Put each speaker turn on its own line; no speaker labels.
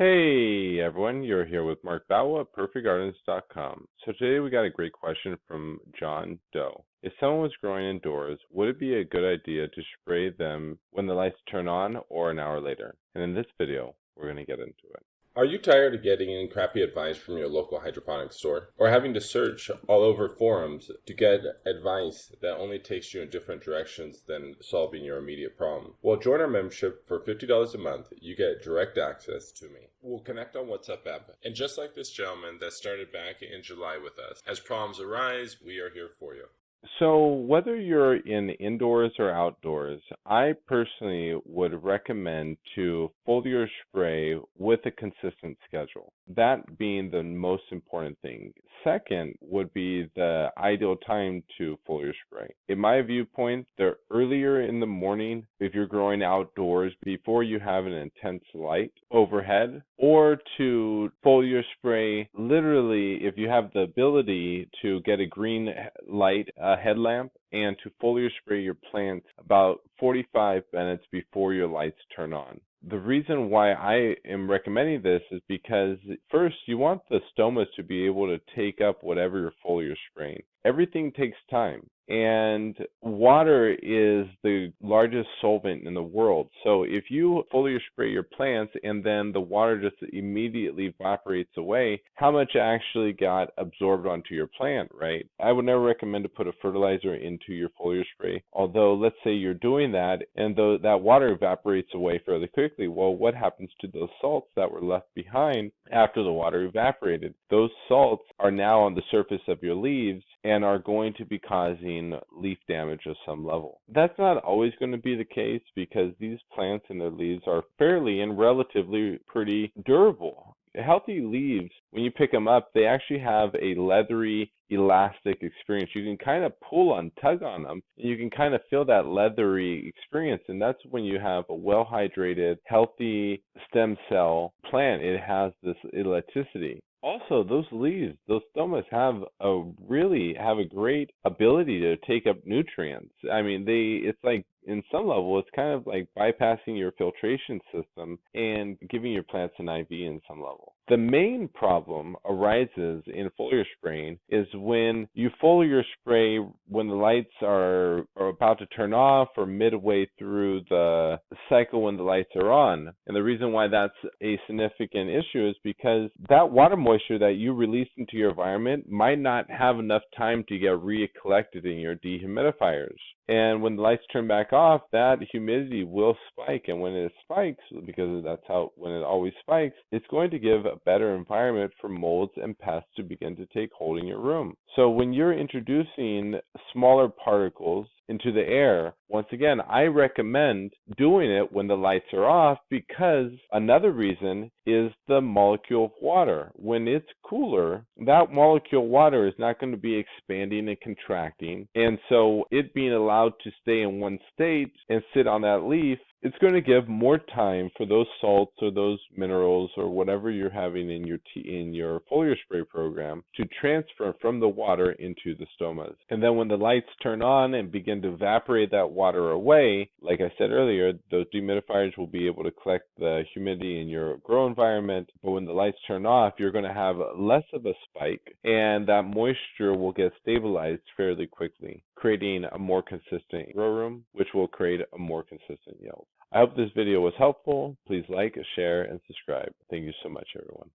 Hey everyone, you're here with Mark Bawa at perfectgardens.com. So today we got a great question from John Doe. If someone was growing indoors, would it be a good idea to spray them when the lights turn on or an hour later? And in this video, we're going to get into it.
Are you tired of getting crappy advice from your local hydroponics store? Or having to search all over forums to get advice that only takes you in different directions than solving your immediate problem? Well, join our membership for $50 a month. You get direct access to me. We'll connect on WhatsApp app. And just like this gentleman that started back in July with us, as problems arise, we are here for you.
So whether you're in indoors or outdoors, I personally would recommend to foliar spray with a consistent schedule. That being the most important thing. Second would be the ideal time to foliar spray. In my viewpoint, the earlier in the morning, if you're growing outdoors before you have an intense light overhead, or to foliar spray literally if you have the ability to get a green light headlamp and to foliar spray your plants about 45 minutes before your lights turn on. The reason why I am recommending this is because first you want the stomas to be able to take up whatever you're foliar spraying. Everything takes time. And water is the largest solvent in the world. So if you foliar spray your plants and then the water just immediately evaporates away, how much actually got absorbed onto your plant, right? I would never recommend to put a fertilizer into your foliar spray. Although let's say you're doing that and that water evaporates away fairly quickly. Well, what happens to those salts that were left behind after the water evaporated? Those salts are now on the surface of your leaves and are going to be causing leaf damage of some level. That's not always going to be the case because these plants and their leaves are fairly and relatively pretty durable. Healthy leaves, when you pick them up, they actually have a leathery, elastic experience. You can kind of pull on, tug on them, and you can kind of feel that leathery experience, and that's when you have a well-hydrated, healthy stem cell plant. It has this elasticity. Also, those leaves, those stomas have a great ability to take up nutrients. I mean, it's like in some level, it's kind of like bypassing your filtration system and giving your plants an IV in some level. The main problem arises in foliar spraying is when you foliar spray when the lights are about to turn off or midway through the cycle when the lights are on. And the reason why that's a significant issue is because that water moisture that you release into your environment might not have enough time to get recollected in your dehumidifiers. And when the lights turn back off, that humidity will spike. And when it spikes, because that's how when it always spikes, it's going to give a better environment for molds and pests to begin to take hold in your room. So when you're introducing smaller particles into the air, once again, I recommend doing it when the lights are off because another reason is the molecule of water. When it's cooler, that molecule of water is not going to be expanding and contracting. And so it being allowed to stay in one state and sit on that leaf, it's going to give more time for those salts or those minerals or whatever you're having in your foliar spray program to transfer from the water into the stomas. And then when the lights turn on and begin to evaporate that water away, like I said earlier, those dehumidifiers will be able to collect the humidity in your grow environment. But when the lights turn off, you're going to have less of a spike and that moisture will get stabilized fairly quickly, creating a more consistent grow room, which will create a more consistent yield. I hope this video was helpful. Please like, share, and subscribe. Thank you so much, everyone.